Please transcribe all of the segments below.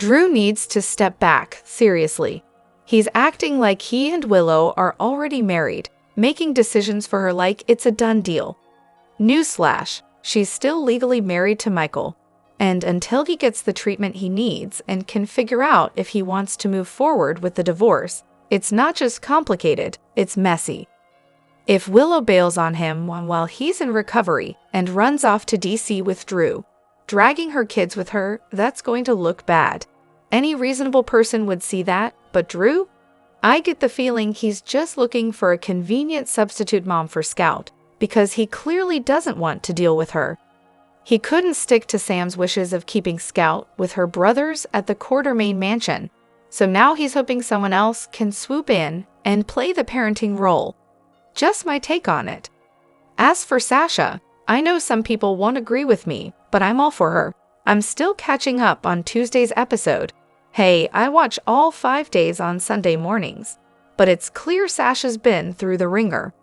Drew needs to step back, seriously. He's acting like he and Willow are already married, making decisions for her like it's a done deal. Newsflash, she's still legally married to Michael. And until he gets the treatment he needs and can figure out if he wants to move forward with the divorce, it's not just complicated, it's messy. If Willow bails on him while he's in recovery and runs off to DC with Drew, dragging her kids with her, that's going to look bad. Any reasonable person would see that, but Drew? I get the feeling he's just looking for a convenient substitute mom for Scout, because he clearly doesn't want to deal with her. He couldn't stick to Sam's wishes of keeping Scout with her brothers at the Quartermain mansion, so now he's hoping someone else can swoop in and play the parenting role. Just my take on it. As for Sasha, I know some people won't agree with me, but I'm all for her. I'm still catching up on Tuesday's episode. Hey, I watch all 5 days on Sunday mornings, but it's clear Sasha's been through the ringer.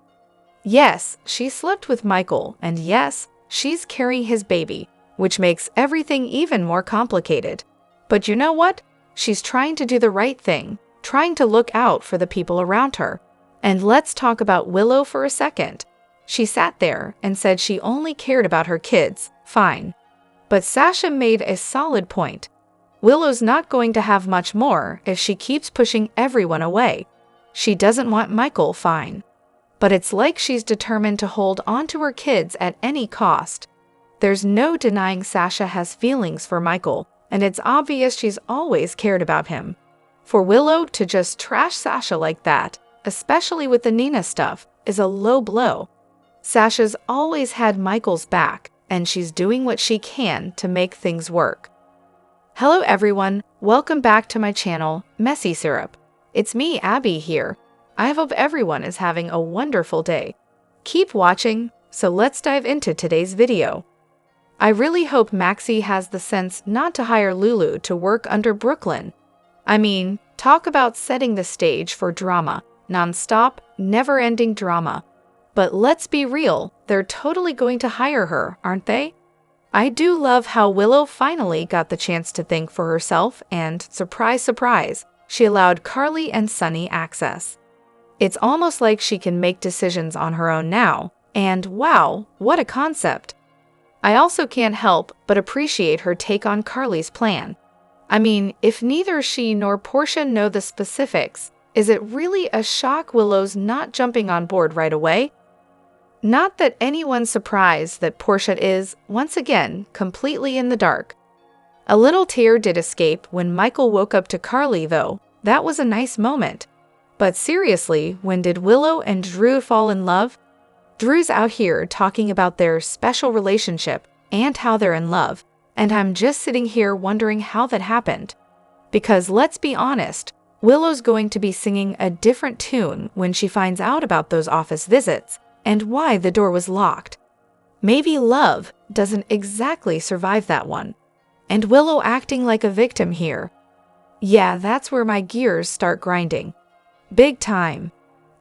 Yes, she slept with Michael, and yes, she's carrying his baby, which makes everything even more complicated. But you know what? She's trying to do the right thing, trying to look out for the people around her. And let's talk about Willow for a second. She sat there and said she only cared about her kids, fine. But Sasha made a solid point. Willow's not going to have much more if she keeps pushing everyone away. She doesn't want Michael, fine. But it's like she's determined to hold on to her kids at any cost. There's no denying Sasha has feelings for Michael, and it's obvious she's always cared about him. For Willow to just trash Sasha like that, especially with the Nina stuff, is a low blow. Sasha's always had Michael's back, and she's doing what she can to make things work. Hello everyone, welcome back to my channel, Messy Syrup. It's me, Abby, here. I hope everyone is having a wonderful day. Keep watching, so let's dive into today's video. I really hope Maxie has the sense not to hire Lulu to work under Brooklyn. I mean, talk about setting the stage for drama, non-stop, never-ending drama. But let's be real, they're totally going to hire her, aren't they? I do love how Willow finally got the chance to think for herself and, surprise, surprise, she allowed Carly and Sunny access. It's almost like she can make decisions on her own now, and wow, what a concept. I also can't help but appreciate her take on Carly's plan. I mean, if neither she nor Portia know the specifics, is it really a shock Willow's not jumping on board right away? Not that anyone's surprised that Portia is, once again, completely in the dark. A little tear did escape when Michael woke up to Carly, though. That was a nice moment. But seriously, when did Willow and Drew fall in love? Drew's out here talking about their special relationship and how they're in love, and I'm just sitting here wondering how that happened. Because let's be honest, Willow's going to be singing a different tune when she finds out about those office visits and why the door was locked. Maybe love doesn't exactly survive that one. And Willow acting like a victim here. Yeah, that's where my gears start grinding. Big time.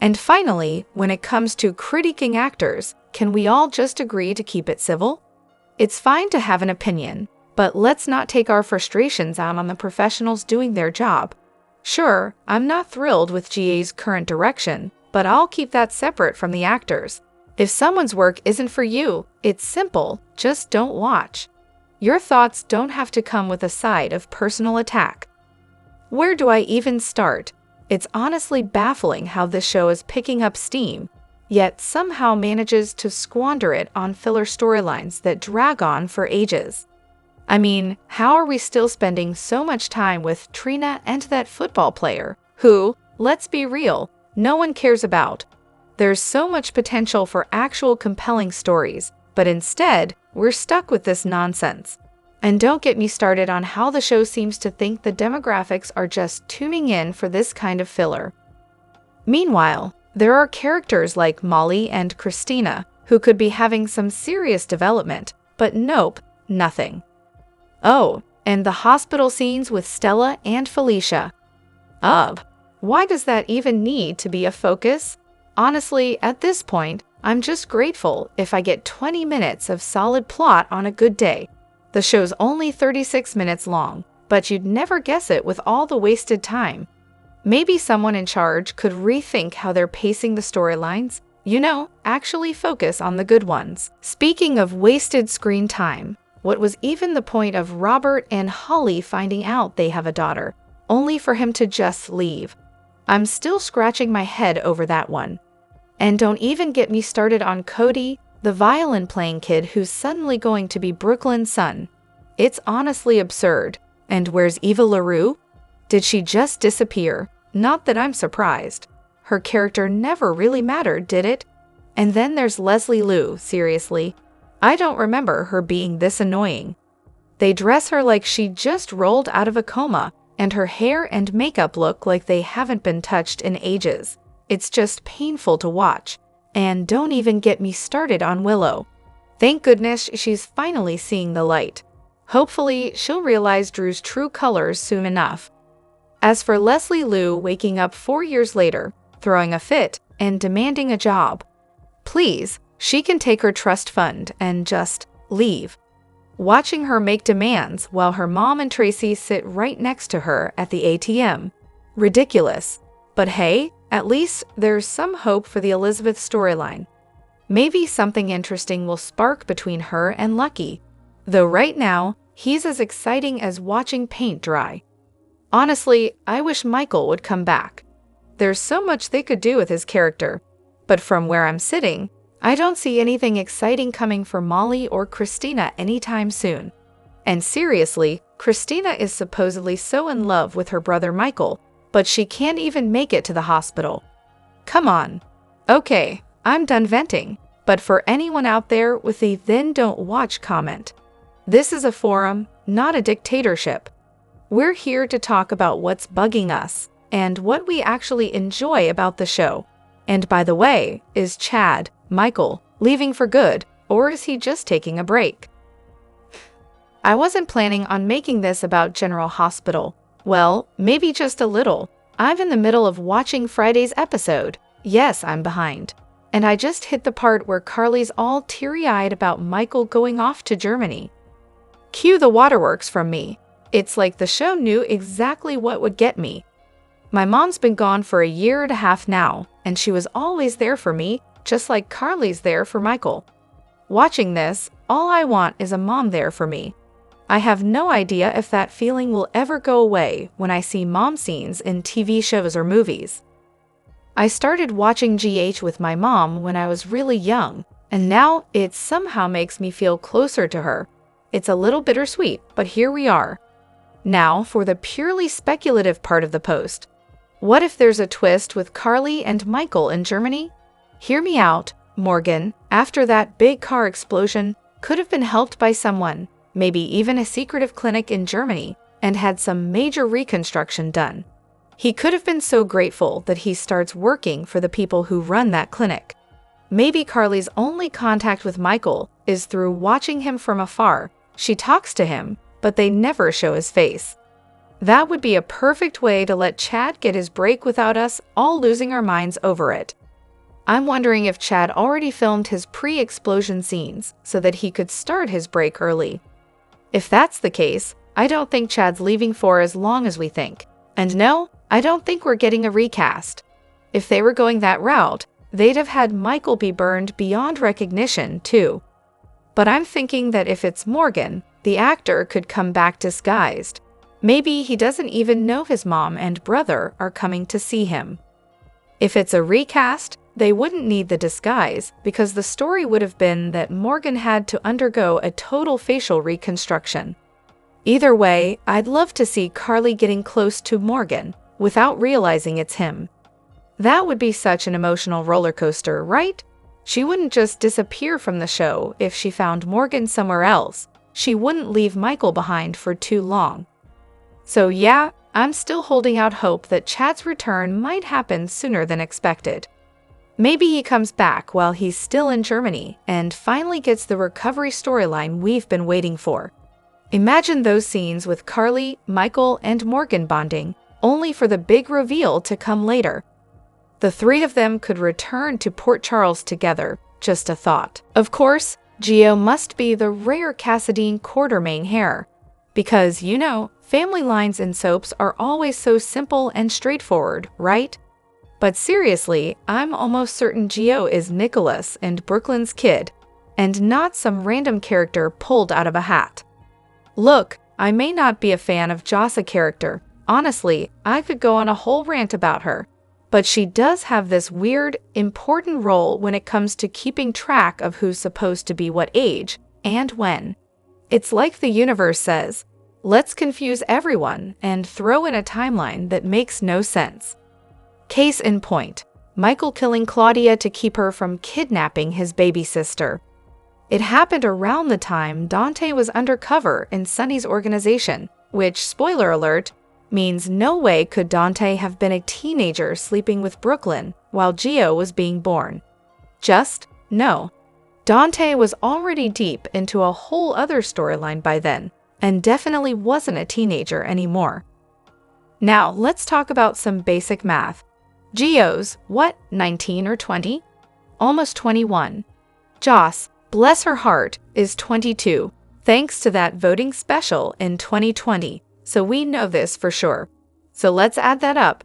And finally, when it comes to critiquing actors, can we all just agree to keep it civil? It's fine to have an opinion, but let's not take our frustrations out on the professionals doing their job. Sure, I'm not thrilled with GA's current direction, but I'll keep that separate from the actors. If someone's work isn't for you, it's simple, just don't watch. Your thoughts don't have to come with a side of personal attack. Where do I even start? It's honestly baffling how this show is picking up steam, yet somehow manages to squander it on filler storylines that drag on for ages. I mean, how are we still spending so much time with Trina and that football player, who, let's be real, no one cares about? There's so much potential for actual compelling stories, but instead, we're stuck with this nonsense. And don't get me started on how the show seems to think the demographics are just tuning in for this kind of filler. Meanwhile, there are characters like Molly and Christina who could be having some serious development, but nope, nothing. Oh, and the hospital scenes with Stella and Felicia. Why does that even need to be a focus? Honestly, at this point, I'm just grateful if I get 20 minutes of solid plot on a good day. The show's only 36 minutes long, but you'd never guess it with all the wasted time. Maybe someone in charge could rethink how they're pacing the storylines. Actually focus on the good ones. Speaking of wasted screen time, what was even the point of Robert and Holly finding out they have a daughter, only for him to just leave? I'm still scratching my head over that one. And don't even get me started on Cody, the violin-playing kid who's suddenly going to be Brooklyn's son. It's honestly absurd. And where's Eva LaRue? Did she just disappear? Not that I'm surprised. Her character never really mattered, did it? And then there's Leslie Liu, seriously. I don't remember her being this annoying. They dress her like she just rolled out of a coma, and her hair and makeup look like they haven't been touched in ages. It's just painful to watch. And don't even get me started on Willow. Thank goodness she's finally seeing the light. Hopefully, she'll realize Drew's true colors soon enough. As for Leslie Liu waking up 4 years later, throwing a fit, and demanding a job, please, she can take her trust fund and just leave. Watching her make demands while her mom and Tracy sit right next to her at the ATM. Ridiculous. But hey, at least there's some hope for the Elizabeth storyline. Maybe something interesting will spark between her and Lucky. Though right now, he's as exciting as watching paint dry. Honestly, I wish Michael would come back. There's so much they could do with his character. But from where I'm sitting, I don't see anything exciting coming for Molly or Christina anytime soon. And seriously, Christina is supposedly so in love with her brother Michael, but she can't even make it to the hospital. Come on. Okay, I'm done venting, but for anyone out there with a then don't watch comment, this is a forum, not a dictatorship. We're here to talk about what's bugging us and what we actually enjoy about the show. And by the way, is Chad, Michael, leaving for good, or is he just taking a break? I wasn't planning on making this about General Hospital. Well, maybe just a little. I'm in the middle of watching Friday's episode. Yes, I'm behind. And I just hit the part where Carly's all teary-eyed about Michael going off to Germany. Cue the waterworks from me. It's like the show knew exactly what would get me. My mom's been gone for 1.5 years now, and she was always there for me, just like Carly's there for Michael. Watching this, all I want is a mom there for me. I have no idea if that feeling will ever go away when I see mom scenes in TV shows or movies. I started watching GH with my mom when I was really young, and now it somehow makes me feel closer to her. It's a little bittersweet, but here we are. Now for the purely speculative part of the post. What if there's a twist with Carly and Michael in Germany? Hear me out, Morgan, after that big car explosion, could have been helped by someone, maybe even a secretive clinic in Germany, and had some major reconstruction done. He could have been so grateful that he starts working for the people who run that clinic. Maybe Carly's only contact with Michael is through watching him from afar. She talks to him, but they never show his face. That would be a perfect way to let Chad get his break without us all losing our minds over it. I'm wondering if Chad already filmed his pre-explosion scenes so that he could start his break early. If that's the case, I don't think Chad's leaving for as long as we think. And no, I don't think we're getting a recast. If they were going that route, they'd have had Michael be burned beyond recognition, too. But I'm thinking that if it's Morgan, the actor could come back disguised. Maybe he doesn't even know his mom and brother are coming to see him. If it's a recast, they wouldn't need the disguise because the story would have been that Morgan had to undergo a total facial reconstruction. Either way, I'd love to see Carly getting close to Morgan without realizing it's him. That would be such an emotional roller coaster, right? She wouldn't just disappear from the show if she found Morgan somewhere else. She wouldn't leave Michael behind for too long. So yeah, I'm still holding out hope that Chad's return might happen sooner than expected. Maybe he comes back while he's still in Germany and finally gets the recovery storyline we've been waiting for. Imagine those scenes with Carly, Michael, and Morgan bonding, only for the big reveal to come later. The three of them could return to Port Charles together, just a thought. Of course, Gio must be the rare Cassadine Quartermain hair, because, Family lines in soaps are always so simple and straightforward, right? But seriously, I'm almost certain Gio is Nicholas and Brooklyn's kid, and not some random character pulled out of a hat. Look, I may not be a fan of Joss' character. Honestly, I could go on a whole rant about her. But she does have this weird, important role when it comes to keeping track of who's supposed to be what age and when. It's like the universe says, let's confuse everyone and throw in a timeline that makes no sense. Case in point, Michael killing Claudia to keep her from kidnapping his baby sister. It happened around the time Dante was undercover in Sunny's organization, which, spoiler alert, means no way could Dante have been a teenager sleeping with Brooklyn while Gio was being born. Just no. Dante was already deep into a whole other storyline by then, and definitely wasn't a teenager anymore. Now, let's talk about some basic math. Gio's, 19 or 20? Almost 21. Joss, bless her heart, is 22, thanks to that voting special in 2020, so we know this for sure. So let's add that up.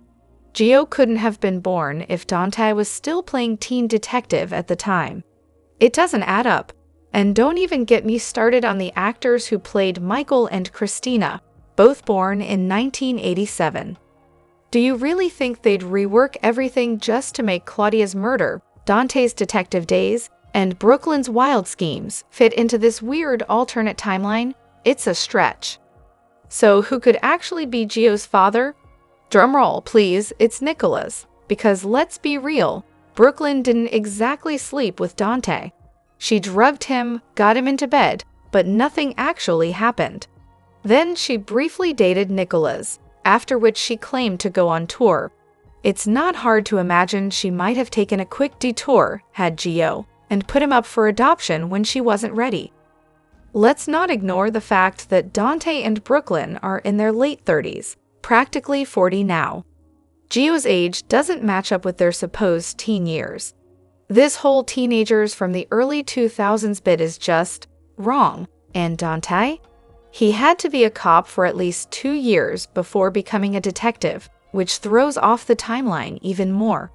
Gio couldn't have been born if Dante was still playing teen detective at the time. It doesn't add up. And don't even get me started on the actors who played Michael and Christina, both born in 1987. Do you really think they'd rework everything just to make Claudia's murder, Dante's detective days, and Brooklyn's wild schemes fit into this weird alternate timeline? It's a stretch. So who could actually be Gio's father? Drumroll, please, it's Nicholas. Because let's be real, Brooklyn didn't exactly sleep with Dante. She drugged him, got him into bed, but nothing actually happened. Then she briefly dated Nicholas, after which she claimed to go on tour. It's not hard to imagine she might have taken a quick detour, had Gio, and put him up for adoption when she wasn't ready. Let's not ignore the fact that Dante and Brooklyn are in their late 30s, practically 40 now. Gio's age doesn't match up with their supposed teen years. This whole teenagers from the early 2000s bit is just wrong. And Dante? He had to be a cop for at least 2 years before becoming a detective, which throws off the timeline even more.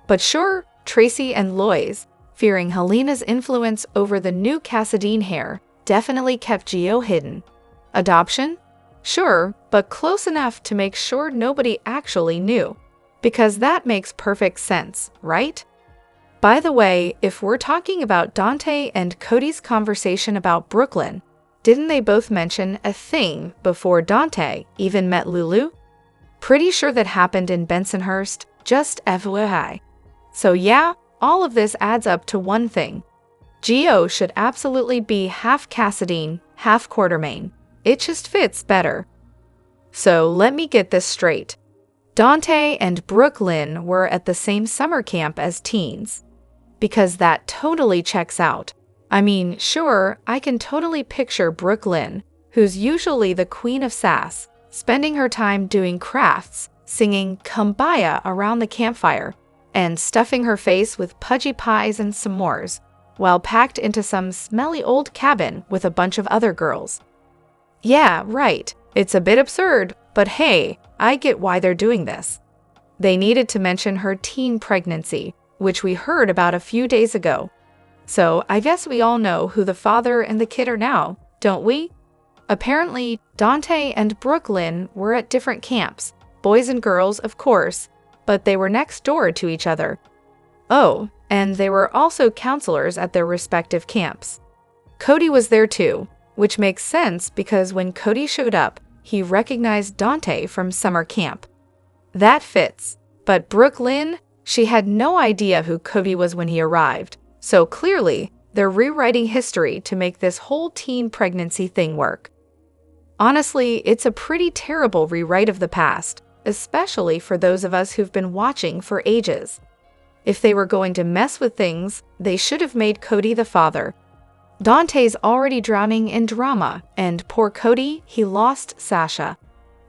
But sure, Tracy and Lois, fearing Helena's influence over the new Cassadine hair, definitely kept Gio hidden. Adoption? Sure, but close enough to make sure nobody actually knew. Because that makes perfect sense, right? By the way, if we're talking about Dante and Cody's conversation about Brooklyn, didn't they both mention a thing before Dante even met Lulu? Pretty sure that happened in Bensonhurst, just FYI. So yeah, all of this adds up to one thing. Gio should absolutely be half Cassadine, half Quartermaine. It just fits better. So let me get this straight. Dante and Brooklyn were at the same summer camp as teens. Because that totally checks out. I mean, sure, I can totally picture Brooklyn, who's usually the queen of sass, spending her time doing crafts, singing Kumbaya around the campfire, and stuffing her face with pudgy pies and s'mores, while packed into some smelly old cabin with a bunch of other girls. Yeah, right, it's a bit absurd, but hey, I get why they're doing this. They needed to mention her teen pregnancy, which we heard about a few days ago. So I guess we all know who the father and the kid are now, don't we? Apparently, Dante and Brooklyn were at different camps, boys and girls, of course, but they were next door to each other. Oh, and they were also counselors at their respective camps. Cody was there too, which makes sense because when Cody showed up, he recognized Dante from summer camp. That fits, but Brooklyn, she had no idea who Cody was when he arrived, so clearly, they're rewriting history to make this whole teen pregnancy thing work. Honestly, it's a pretty terrible rewrite of the past, especially for those of us who've been watching for ages. If they were going to mess with things, they should have made Cody the father. Dante's already drowning in drama, and poor Cody, he lost Sasha.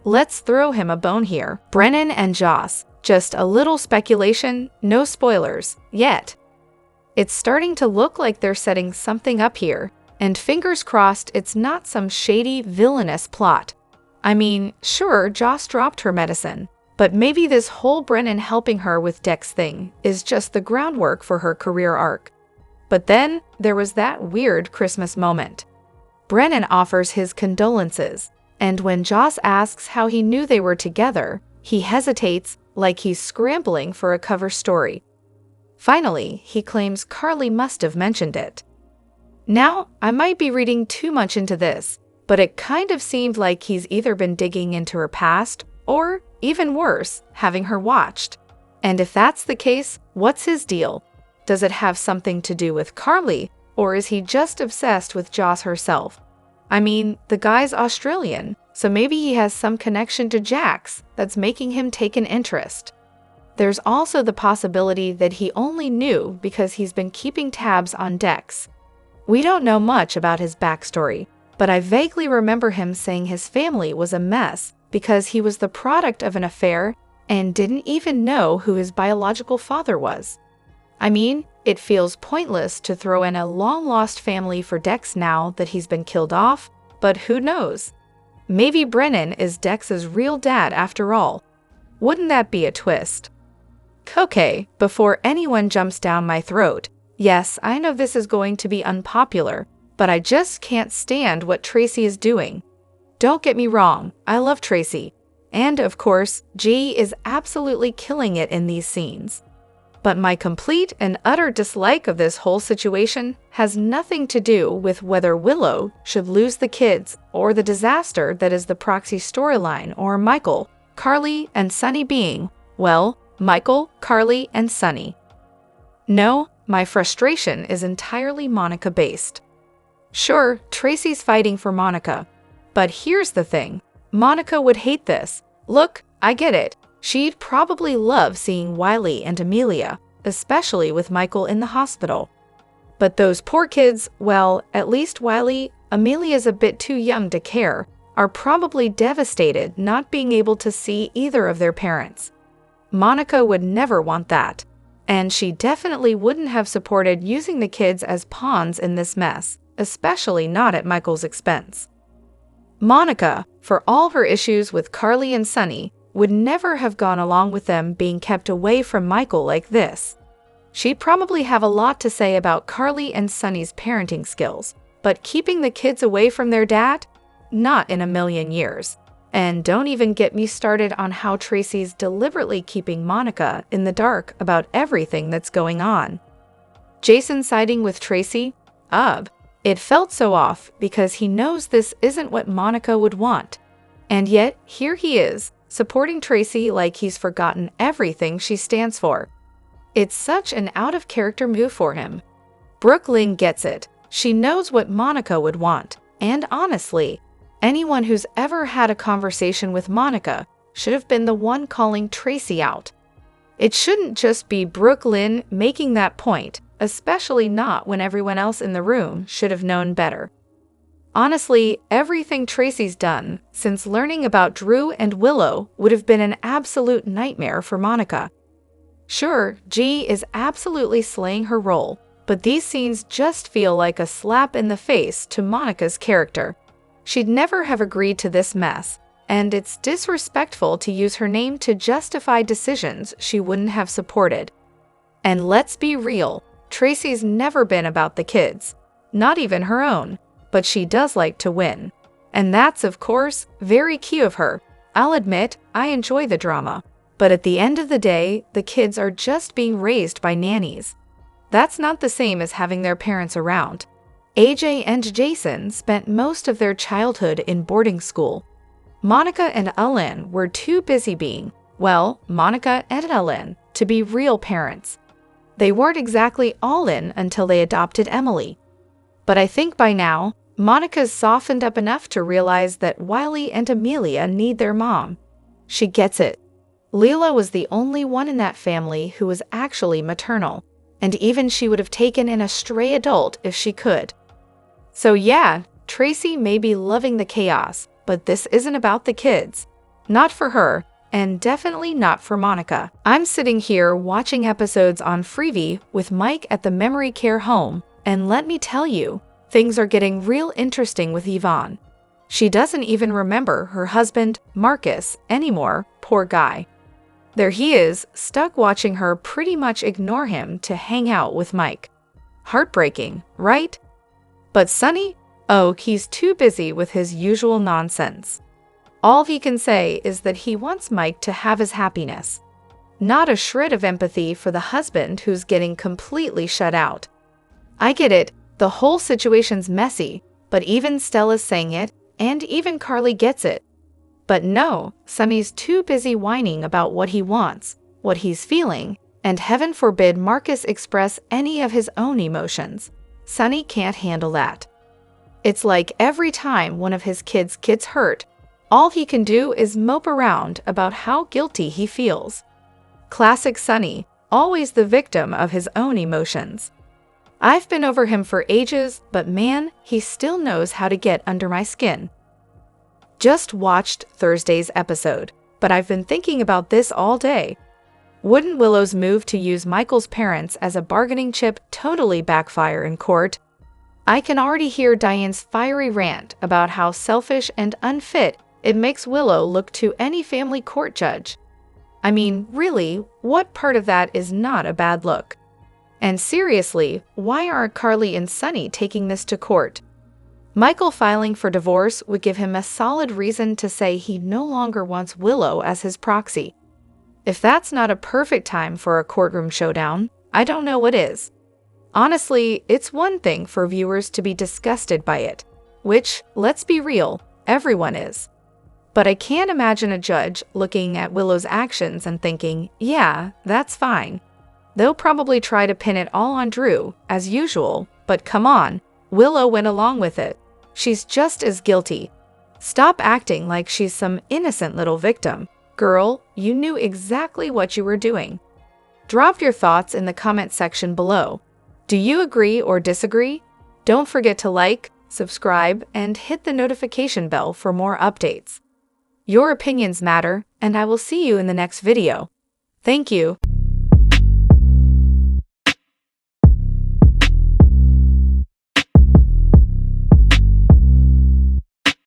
Let's throw him a bone here. Brennan and Joss, just a little speculation, no spoilers, yet. It's starting to look like they're setting something up here, and fingers crossed it's not some shady, villainous plot. I mean, sure, Joss dropped her medicine, but maybe this whole Brennan helping her with Dex thing is just the groundwork for her career arc. But then, there was that weird Christmas moment. Brennan offers his condolences, and when Joss asks how he knew they were together, he hesitates like he's scrambling for a cover story. Finally, he claims Carly must have mentioned it. Now, I might be reading too much into this, but it kind of seemed like he's either been digging into her past, or, even worse, having her watched. And if that's the case, what's his deal? Does it have something to do with Carly, or is he just obsessed with Joss herself? I mean, the guy's Australian, so maybe he has some connection to Jax that's making him take an interest. There's also the possibility that he only knew because he's been keeping tabs on Dex. We don't know much about his backstory, but I vaguely remember him saying his family was a mess because he was the product of an affair and didn't even know who his biological father was. I mean, it feels pointless to throw in a long-lost family for Dex now that he's been killed off, but who knows? Maybe Brennan is Dex's real dad after all. Wouldn't that be a twist? Okay, before anyone jumps down my throat, yes, I know this is going to be unpopular, but I just can't stand what Tracy is doing. Don't get me wrong, I love Tracy. And of course, G is absolutely killing it in these scenes. But my complete and utter dislike of this whole situation has nothing to do with whether Willow should lose the kids or the disaster that is the proxy storyline or Michael, Carly, and Sunny being, well, Michael, Carly, and Sunny. No, my frustration is entirely Monica-based. Sure, Tracy's fighting for Monica, but here's the thing. Monica would hate this. Look, I get it. She'd probably love seeing Wiley and Amelia, especially with Michael in the hospital. But those poor kids, well, at least Wiley, Amelia's a bit too young to care, are probably devastated not being able to see either of their parents. Monica would never want that, and she definitely wouldn't have supported using the kids as pawns in this mess, especially not at Michael's expense. Monica, for all her issues with Carly and Sunny, would never have gone along with them being kept away from Michael like this. She'd probably have a lot to say about Carly and Sunny's parenting skills, but keeping the kids away from their dad? Not in a million years. And don't even get me started on how Tracy's deliberately keeping Monica in the dark about everything that's going on. Jason siding with Tracy? It felt so off because he knows this isn't what Monica would want. And yet, here he is, supporting Tracy like he's forgotten everything she stands for. It's such an out-of-character move for him. Brooklyn gets it. She knows what Monica would want. And honestly, anyone who's ever had a conversation with Monica should have been the one calling Tracy out. It shouldn't just be Brooklyn making that point, especially not when everyone else in the room should have known better. Honestly, everything Tracy's done since learning about Drew and Willow would have been an absolute nightmare for Monica. Sure, G is absolutely slaying her role, but these scenes just feel like a slap in the face to Monica's character. She'd never have agreed to this mess, and it's disrespectful to use her name to justify decisions she wouldn't have supported. And let's be real, Tracy's never been about the kids, not even her own. But she does like to win. And that's, of course, very key of her. I'll admit, I enjoy the drama. But at the end of the day, the kids are just being raised by nannies. That's not the same as having their parents around. AJ and Jason spent most of their childhood in boarding school. Monica and Ellen were too busy being, well, Monica and Ellen, to be real parents. They weren't exactly all in until they adopted Emily. But I think by now, Monica's softened up enough to realize that Wiley and Amelia need their mom. She gets it. Leela was the only one in that family who was actually maternal, and even she would have taken in a stray adult if she could. So yeah, Tracy may be loving the chaos, but this isn't about the kids. Not for her, and definitely not for Monica. I'm sitting here watching episodes on Freevee with Mike at the memory care home, and let me tell you, things are getting real interesting with Yvonne. She doesn't even remember her husband, Marcus, anymore, poor guy. There he is, stuck watching her pretty much ignore him to hang out with Mike. Heartbreaking, right? But Sonny? Oh, he's too busy with his usual nonsense. All he can say is that he wants Mike to have his happiness. Not a shred of empathy for the husband who's getting completely shut out. I get it, the whole situation's messy, but even Stella's saying it, and even Carly gets it. But no, Sonny's too busy whining about what he wants, what he's feeling, and heaven forbid Marcus express any of his own emotions. Sonny can't handle that. It's like every time one of his kids gets hurt, all he can do is mope around about how guilty he feels. Classic Sonny, always the victim of his own emotions. I've been over him for ages, but man, he still knows how to get under my skin. Just watched Thursday's episode, but I've been thinking about this all day. Wouldn't Willow's move to use Michael's parents as a bargaining chip totally backfire in court? I can already hear Diane's fiery rant about how selfish and unfit it makes Willow look to any family court judge. I mean, really, what part of that is not a bad look? And seriously, why aren't Carly and Sonny taking this to court? Michael filing for divorce would give him a solid reason to say he no longer wants Willow as his proxy. If that's not a perfect time for a courtroom showdown, I don't know what is. Honestly, it's one thing for viewers to be disgusted by it, which, let's be real, everyone is. But I can't imagine a judge looking at Willow's actions and thinking, yeah, that's fine. They'll probably try to pin it all on Drew, as usual, but come on, Willow went along with it. She's just as guilty. Stop acting like she's some innocent little victim. Girl, you knew exactly what you were doing. Drop your thoughts in the comment section below. Do you agree or disagree? Don't forget to like, subscribe, and hit the notification bell for more updates. Your opinions matter, and I will see you in the next video. Thank you.